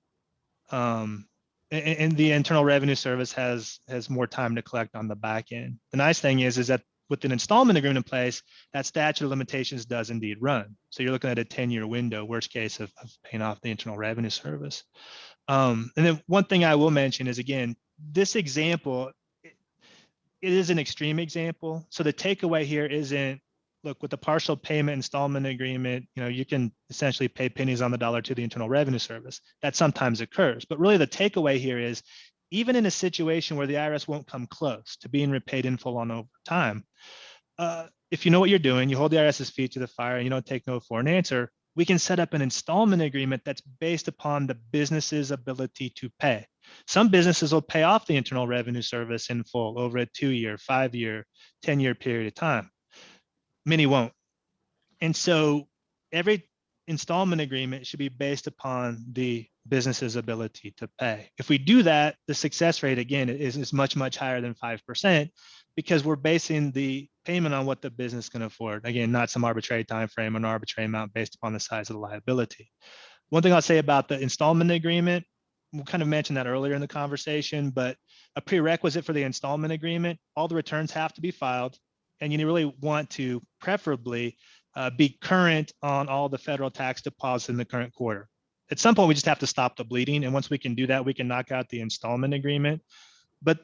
And the Internal Revenue Service has more time to collect on the back end. The nice thing is that with an installment agreement in place, that statute of limitations does indeed run. So you're looking at a 10-year window, worst case, of paying off the Internal Revenue Service. And then one thing I will mention is, again, this example, it is an extreme example. So the takeaway here isn't, look, with the partial payment installment agreement, you can essentially pay pennies on the dollar to the Internal Revenue Service. That sometimes occurs. But really the takeaway here is, even in a situation where the IRS won't come close to being repaid in full on over time, if you know what you're doing, you hold the IRS's feet to the fire, and you don't take no for an answer, we can set up an installment agreement that's based upon the business's ability to pay. Some businesses will pay off the Internal Revenue Service in full over a 2-year, 5-year, 10-year period of time. Many won't. And so every installment agreement should be based upon the business's ability to pay. If we do that, the success rate, again, is much, much higher than 5%, because we're basing the payment on what the business can afford. Again, not some arbitrary time frame or an arbitrary amount based upon the size of the liability. One thing I'll say about the installment agreement, we'll kind of mention that earlier in the conversation, but a prerequisite for the installment agreement, all the returns have to be filed, and you really want to preferably be current on all the federal tax deposits in the current quarter. At some point, we just have to stop the bleeding. And once we can do that, we can knock out the installment agreement. But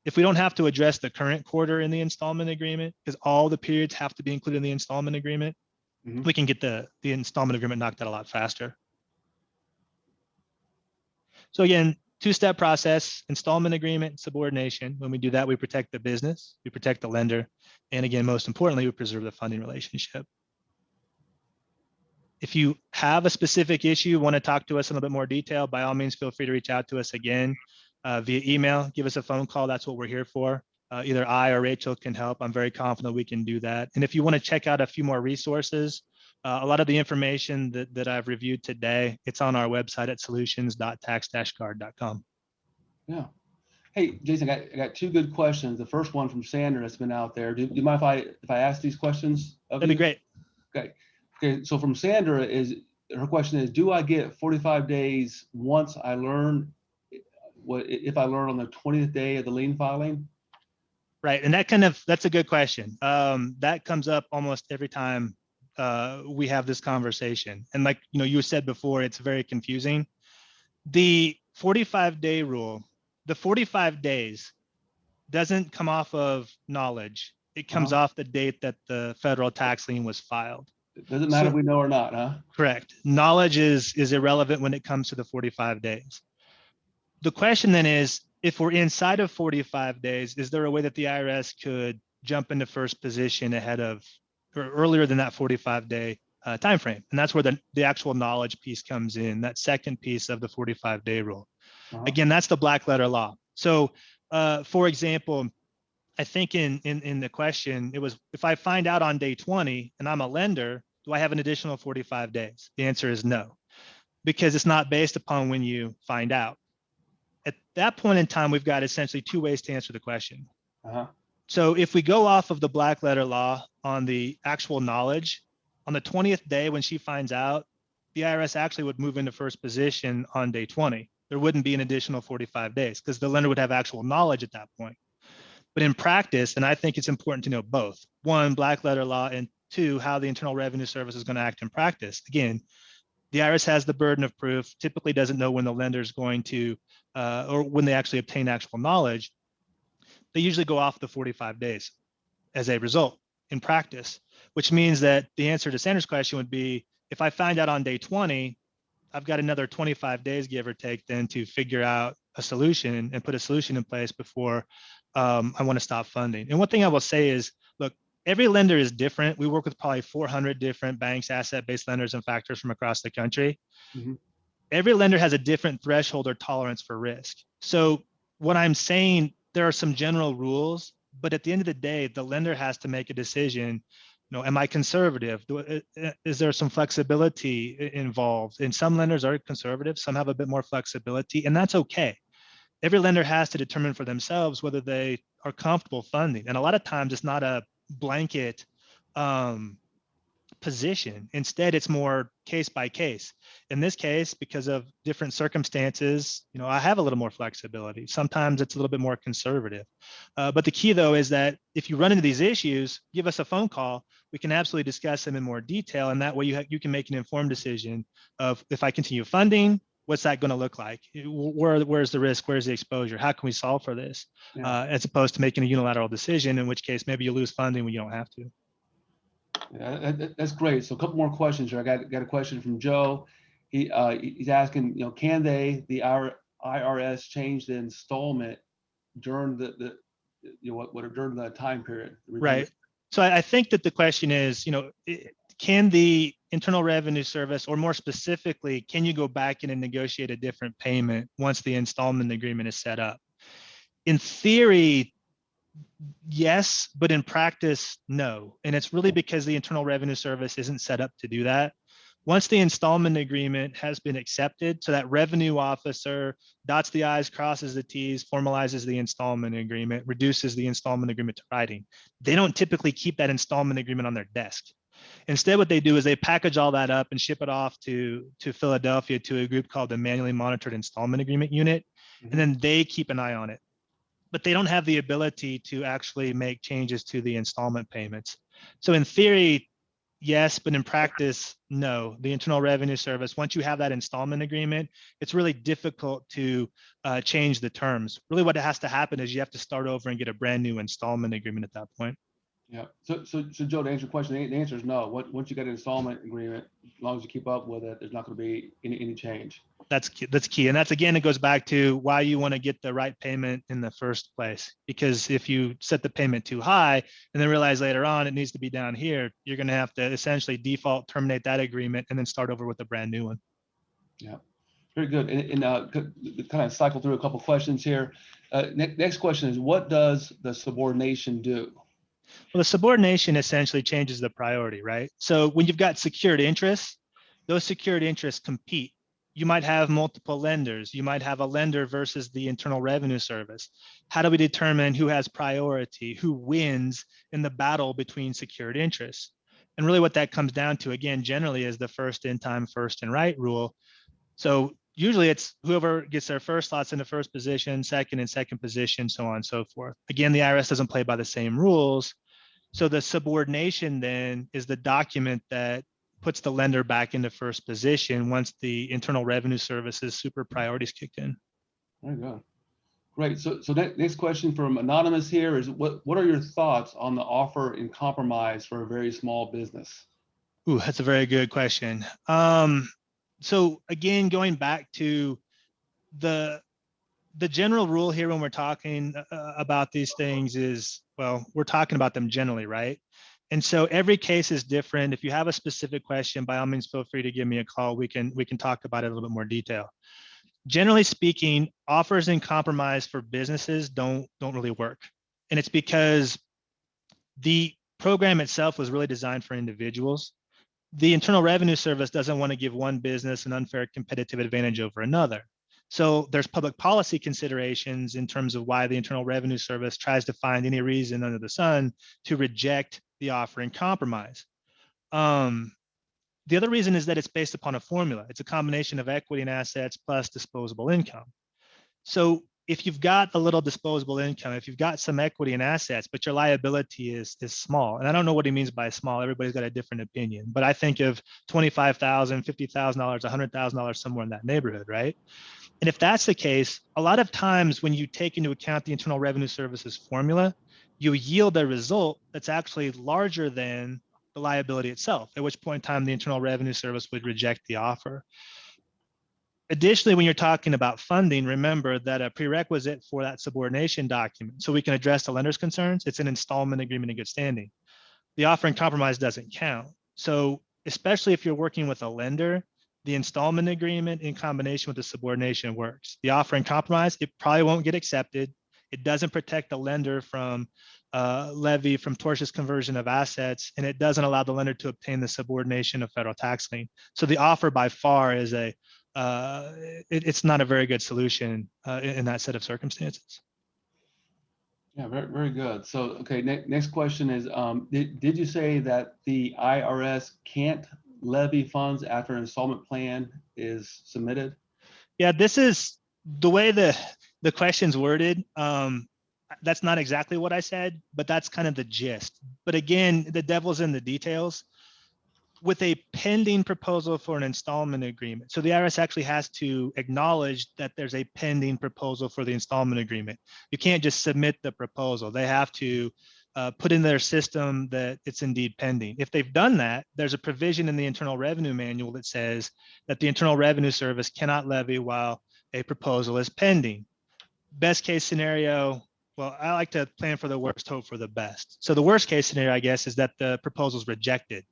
if we don't have to address the current quarter in the installment agreement, because all the periods have to be included in the installment agreement, we can get the installment agreement knocked out a lot faster. So again, two-step process: installment agreement, subordination. When we do that, we protect the business, we protect the lender, and again, most importantly, we preserve the funding relationship. If you have a specific issue, want to talk to us in a little bit more detail, by all means, feel free to reach out to us again via email. Give us a phone call. That's what we're here for. Either I or Rachel can help. I'm very confident we can do that. And if you want to check out a few more resources, a lot of the information that I've reviewed today, it's on our website at solutions.tax-guard.com. Yeah. Hey, Jason, I got two good questions. The first one from Sandra that's been out there. Do you mind if I ask these questions of you? That'd be great. Okay. So from Sandra, her question is, do I get 45 days once I learn if I learn on the 20th day of the lien filing? Right. And that's a good question. That comes up almost every time we have this conversation. And like, you said before, it's very confusing. The 45-day rule, the 45 days doesn't come off of knowledge. It comes off the date that the federal tax lien was filed. It doesn't matter if we know or not, huh? Correct. Knowledge is irrelevant when it comes to the 45 days. The question then is, if we're inside of 45 days, is there a way that the IRS could jump into first position ahead of or earlier than that 45-day timeframe? And that's where the actual knowledge piece comes in, that second piece of the 45-day rule. Again, that's the black letter law. So for example, I think in the question, it was, if I find out on day 20 and I'm a lender, do I have an additional 45 days? The answer is no, because it's not based upon when you find out. At that point in time, we've got essentially two ways to answer the question. So if we go off of the black letter law on the actual knowledge, on the 20th day when she finds out, the IRS actually would move into first position on day 20. There wouldn't be an additional 45 days because the lender would have actual knowledge at that point. But in practice, and I think it's important to know both, one, black letter law, and two, how the Internal Revenue Service is going to act in practice. Again, the IRS has the burden of proof, typically doesn't know when the lender is going to, or when they actually obtain actual knowledge. They usually go off the 45 days as a result in practice, which means that the answer to Sandra's question would be, if I find out on day 20, I've got another 25 days, give or take, then to figure out a solution and put a solution in place before I want to stop funding. And one thing I will say is, look, every lender is different. We work with probably 400 different banks, asset-based lenders, and factors from across the country. Every lender has a different threshold or tolerance for risk. So what I'm saying, there are some general rules, but at the end of the day, the lender has to make a decision. Am I conservative? Is there some flexibility involved? And some lenders are conservative, some have a bit more flexibility, and that's okay. Every lender has to determine for themselves whether they are comfortable funding. And a lot of times it's not a blanket position. Instead, it's more case by case. In this case, because of different circumstances, I have a little more flexibility. Sometimes it's a little bit more conservative. But the key, though, is that if you run into these issues, give us a phone call. We can absolutely discuss them in more detail. And that way you can make an informed decision of, if I continue funding, what's that going to look like? Where's the risk? Where's the exposure? How can we solve for this? As opposed to making a unilateral decision, in which case maybe you lose funding when you don't have to. Yeah, that's great. So a couple more questions here. I got a question from Joe. He's asking, can the IRS change the installment during during the time period? Right. So I think that the question is, can the Internal Revenue Service, or more specifically, can you go back in and negotiate a different payment once the installment agreement is set up? In theory, yes, but in practice, no. And it's really because the Internal Revenue Service isn't set up to do that. Once the installment agreement has been accepted, so that revenue officer dots the I's, crosses the T's, formalizes the installment agreement, reduces the installment agreement to writing. They don't typically keep that installment agreement on their desk. Instead, what they do is they package all that up and ship it off to Philadelphia to a group called the Manually Monitored Installment Agreement Unit, and then they keep an eye on it. But they don't have the ability to actually make changes to the installment payments. So in theory, yes, but in practice, no. The Internal Revenue Service, once you have that installment agreement, it's really difficult to change the terms. Really what has to happen is you have to start over and get a brand new installment agreement at that point. Yeah. So Joe, to answer your question, the answer is no. Once you get an installment agreement, as long as you keep up with it, there's not going to be any change. That's key. And that's, again, it goes back to why you want to get the right payment in the first place. Because if you set the payment too high and then realize later on it needs to be down here, you're going to have to essentially default terminate that agreement and then start over with a brand new one. Yeah. Very good. And kind of cycle through a couple questions here. Next question is, what does the subordination do? Well, the subordination essentially changes the priority, right? So when you've got secured interests, those secured interests compete. You might have multiple lenders. You might have a lender versus the Internal Revenue Service. How do we determine who has priority, who wins in the battle between secured interests? And really what that comes down to, again, generally is the first in time, first in right rule. So usually it's whoever gets their first slots in the first position, second and second position, so on and so forth. Again, the IRS doesn't play by the same rules. So the subordination then is the document that puts the lender back into first position once the Internal Revenue Service's super priorities kicked in. There you go. Great. So next question from Anonymous here is, what are your thoughts on the offer in compromise for a very small business? Ooh, that's a very good question. So again, going back to the general rule here when we're talking about these things is, well, we're talking about them generally, right? And so every case is different. If you have a specific question, by all means, feel free to give me a call. We can talk about it in a little bit more detail. Generally speaking, offers in compromise for businesses don't really work. And it's because the program itself was really designed for individuals. The Internal Revenue Service doesn't want to give one business an unfair competitive advantage over another. So there's public policy considerations in terms of why the Internal Revenue Service tries to find any reason under the sun to reject the offer in compromise. The other reason is that it's based upon a formula. It's a combination of equity and assets plus disposable income. So if you've got a little disposable income, if you've got some equity and assets, but your liability is small, and I don't know what he means by small, everybody's got a different opinion, but I think of $25,000, $50,000, $100,000, somewhere in that neighborhood, right? And if that's the case, a lot of times when you take into account the Internal Revenue Service's formula, you yield a result that's actually larger than the liability itself, at which point in time the Internal Revenue Service would reject the offer. Additionally, when you're talking about funding, remember that a prerequisite for that subordination document, so we can address the lender's concerns, it's an installment agreement in good standing. The offer in compromise doesn't count. So especially if you're working with a lender, the installment agreement in combination with the subordination works. The offer in compromise, it probably won't get accepted. It doesn't protect the lender from levy, from tortious conversion of assets, and it doesn't allow the lender to obtain the subordination of federal tax lien. So the offer by far is it's not a very good solution in that set of circumstances. Yeah, very good. So, okay, next question is, did you say that the IRS can't levy funds after an installment plan is submitted? Yeah, this is the way the question's worded. That's not exactly what I said, but that's kind of the gist. But again, the devil's in the details. With a pending proposal for an installment agreement. So the IRS actually has to acknowledge that there's a pending proposal for the installment agreement. You can't just submit the proposal. They have to put in their system that it's indeed pending. If they've done that, there's a provision in the Internal Revenue Manual that says that the Internal Revenue Service cannot levy while a proposal is pending. Best case scenario, well, I like to plan for the worst, hope for the best. So the worst case scenario, I guess, is that the proposal is rejected.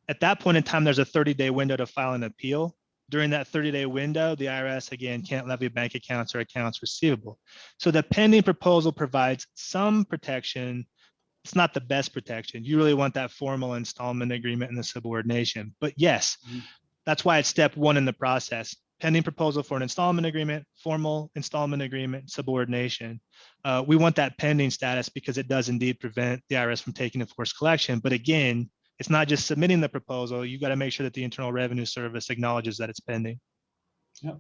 At that point in time, there's a 30-day window to file an appeal. During that 30-day window, the IRS, again, can't levy bank accounts or accounts receivable. So the pending proposal provides some protection. It's not the best protection. You really want that formal installment agreement and the subordination. But yes, that's why it's step one in the process. Pending proposal for an installment agreement, formal installment agreement, subordination. We want that pending status because it does indeed prevent the IRS from taking a forced collection. But again, it's not just submitting the proposal. You got to make sure that the Internal Revenue Service acknowledges that it's pending. Yep.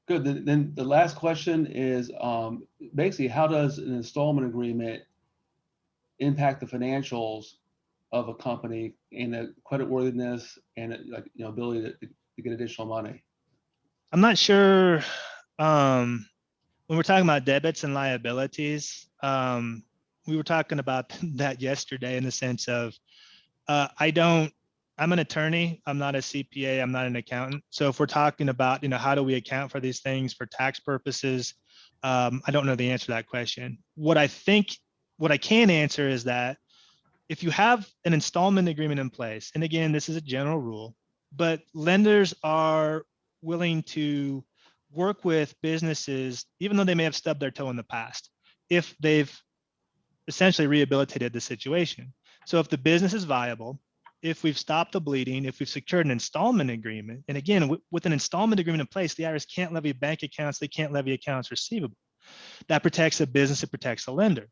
Good. Then the last question is basically, how does an installment agreement impact the financials of a company and the credit worthiness and ability to get additional money. I'm not sure when we're talking about debits and liabilities. We were talking about that yesterday in the sense of I'm an attorney. I'm not a CPA. I'm not an accountant. So if we're talking about, how do we account for these things for tax purposes? I don't know the answer to that question. What I can answer is that if you have an installment agreement in place, and again, this is a general rule, but lenders are willing to work with businesses, even though they may have stubbed their toe in the past, if they've essentially rehabilitated the situation. So if the business is viable, if we've stopped the bleeding, if we've secured an installment agreement, and again, with an installment agreement in place, the IRS can't levy bank accounts, they can't levy accounts receivable. That protects the business, it protects the lender.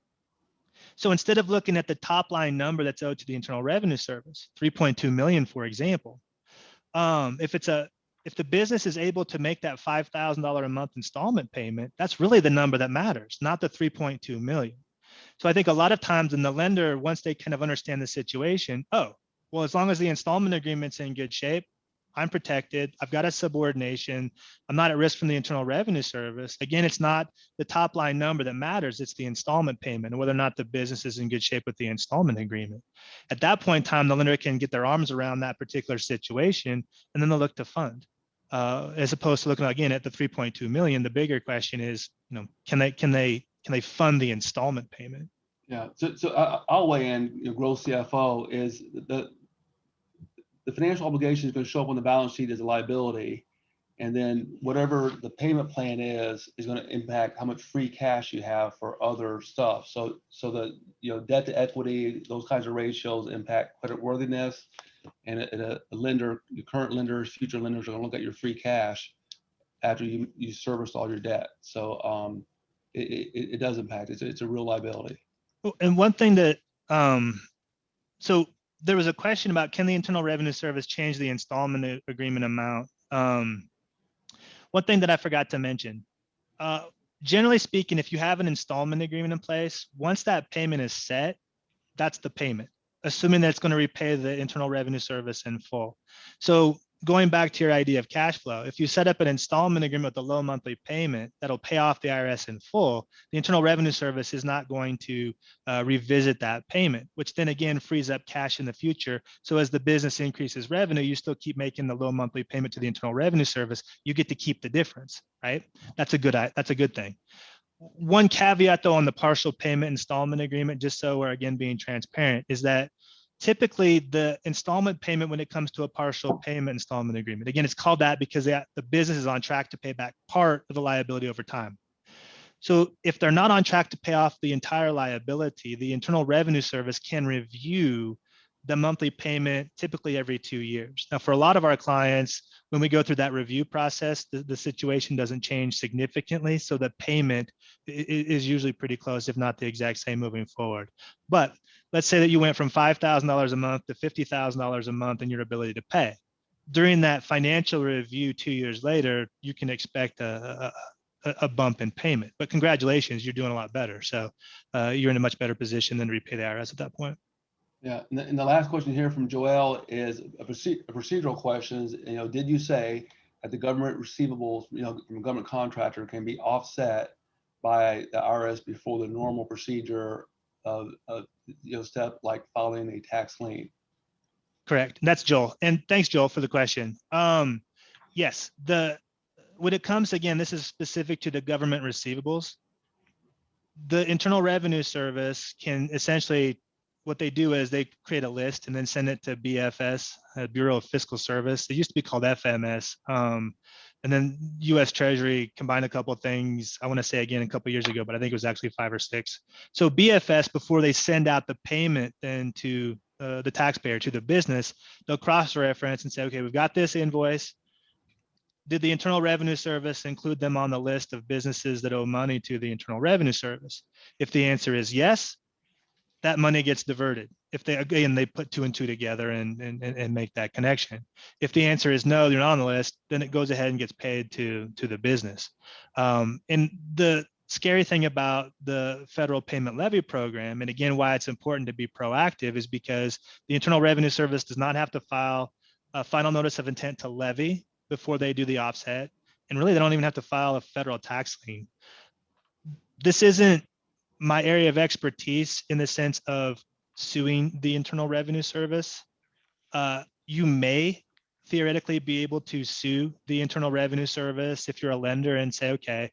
So instead of looking at the top line number that's owed to the Internal Revenue Service, 3.2 million, for example, if the business is able to make that $5,000 a month installment payment, that's really the number that matters, not the 3.2 million. So I think a lot of times in the lender, once they kind of understand the situation, well, as long as the installment agreement's in good shape, I'm protected. I've got a subordination. I'm not at risk from the Internal Revenue Service. Again, it's not the top line number that matters. It's the installment payment and whether or not the business is in good shape with the installment agreement. At that point in time, the lender can get their arms around that particular situation, and then they'll look to fund. As opposed to looking again at the 3.2 million, the bigger question is, can they fund the installment payment? Yeah. So I'll weigh in. Growth CFO is the financial obligation is going to show up on the balance sheet as a liability, and then whatever the payment plan is going to impact how much free cash you have for other stuff. So the debt to equity, those kinds of ratios impact credit worthiness, and a lender, your current lenders, future lenders are going to look at your free cash after you serviced all your debt. So it does impact. It's a real liability. And one thing that so there was a question about, can the Internal Revenue Service change the installment agreement amount? One thing that I forgot to mention, generally speaking, if you have an installment agreement in place, once that payment is set, that's the payment, assuming that it's going to repay the Internal Revenue Service in full. So going back to your idea of cash flow, if you set up an installment agreement with a low monthly payment that'll pay off the IRS in full, the Internal Revenue Service is not going to revisit that payment, which then again frees up cash in the future. So as the business increases revenue, you still keep making the low monthly payment to the Internal Revenue Service. You get to keep the difference, right? That's a good thing. One caveat though on the partial payment installment agreement, just so we're again being transparent, is that typically the installment payment when it comes to a partial payment installment agreement, again, it's called that because the business is on track to pay back part of the liability over time. So if they're not on track to pay off the entire liability, the Internal Revenue Service can review the monthly payment typically every 2 years. Now, for a lot of our clients, when we go through that review process, the situation doesn't change significantly. So the payment is usually pretty close, if not the exact same moving forward. But let's say that you went from $5,000 a month to $50,000 a month in your ability to pay. During that financial review 2 years later, you can expect a bump in payment. But congratulations, you're doing a lot better. So you're in a much better position than to repay the IRS at that point. Yeah, and the last question here from Joel is a procedural questions. Did you say that the government receivables, from a government contractor can be offset by the IRS before the normal procedure of step like filing a tax lien? Correct. That's Joel. And thanks, Joel, for the question. Yes, when it comes, again, this is specific to the government receivables. The Internal Revenue Service can essentially, what they do is they create a list and then send it to BFS, Bureau of Fiscal Service. It used to be called FMS. And then U.S. Treasury combined a couple of things, I want to say again, a couple of years ago, but I think it was actually 5 or 6. So BFS, before they send out the payment then to the taxpayer, to the business, they'll cross-reference and say, okay, we've got this invoice. Did the Internal Revenue Service include them on the list of businesses that owe money to the Internal Revenue Service? If the answer is yes, that money gets diverted. If they put 2 and 2 together and make that connection. If the answer is no, they're not on the list, then it goes ahead and gets paid to the business. And the scary thing about the federal payment levy program, and again, why it's important to be proactive, is because the Internal Revenue Service does not have to file a final notice of intent to levy before they do the offset. And really, they don't even have to file a federal tax lien. This isn't my area of expertise in the sense of suing the Internal Revenue Service. You may theoretically be able to sue the Internal Revenue Service if you're a lender and say, okay,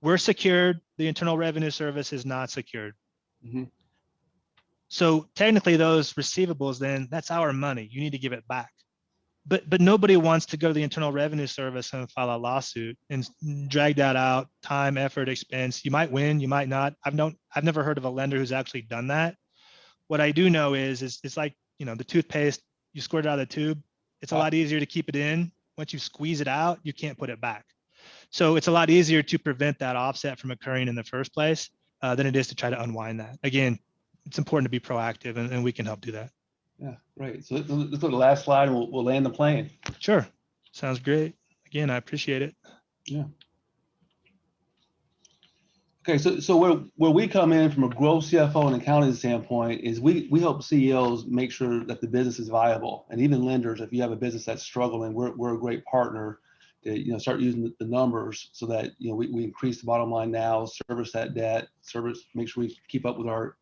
we're secured, the Internal Revenue Service is not secured. Mhm. So technically those receivables, then that's our money. You need to give it back. But nobody wants to go to the Internal Revenue Service and file a lawsuit and drag that out, time, effort, expense. You might win, you might not. I've never heard of a lender who's actually done that. What I do know is it's like, the toothpaste, you squirt it out of the tube. It's a lot easier to keep it in. Once you squeeze it out, you can't put it back. So it's a lot easier to prevent that offset from occurring in the first place than it is to try to unwind that. Again, it's important to be proactive, and we can help do that. Yeah, great. So let's go to the last slide, and we'll land the plane. Sure. Sounds great. Again, I appreciate it. Yeah. Okay, so where we come in from a growth CFO and accounting standpoint is we help CEOs make sure that the business is viable, and even lenders. If you have a business that's struggling, we're a great partner to start using the numbers so that we increase the bottom line now, service that debt, make sure we keep up with our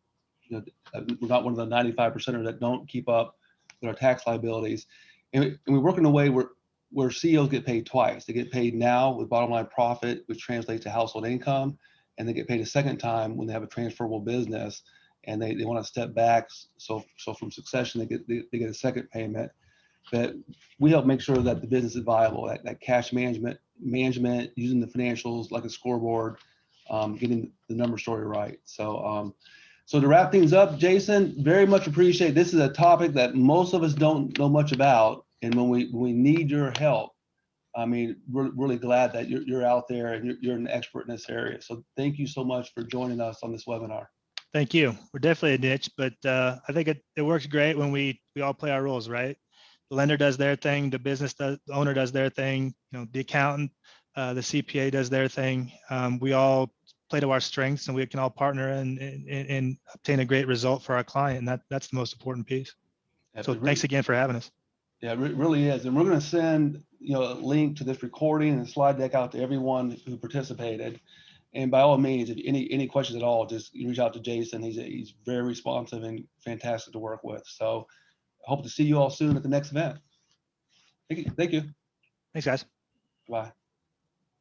we're not one of the 95%ers that don't keep up with our tax liabilities, and we work in a way where CEOs get paid twice. They get paid now with bottom line profit, which translates to household income, and they get paid a second time when they have a transferable business and they want to step back. So from succession, they get a second payment. But we help make sure that the business is viable, that cash management, using the financials like a scoreboard, getting the number story right. So to wrap things up, Jason, very much appreciate. This is a topic that most of us don't know much about, and when we need your help, I mean, we're really glad that you're out there and you're an expert in this area. So thank you so much for joining us on this webinar. Thank you. We're definitely a niche, but I think it works great when we all play our roles, right? The lender does their thing, the owner does their thing, the accountant, the CPA does their thing. We all play to our strengths, and we can all partner and obtain a great result for our client. And that's the most important piece. So thanks again for having us. Yeah, it really is. And we're going to send a link to this recording and slide deck out to everyone who participated. And by all means, if any questions at all, just reach out to Jason. He's very responsive and fantastic to work with. So I hope to see you all soon at the next event. Thank you. Thanks, guys. Bye.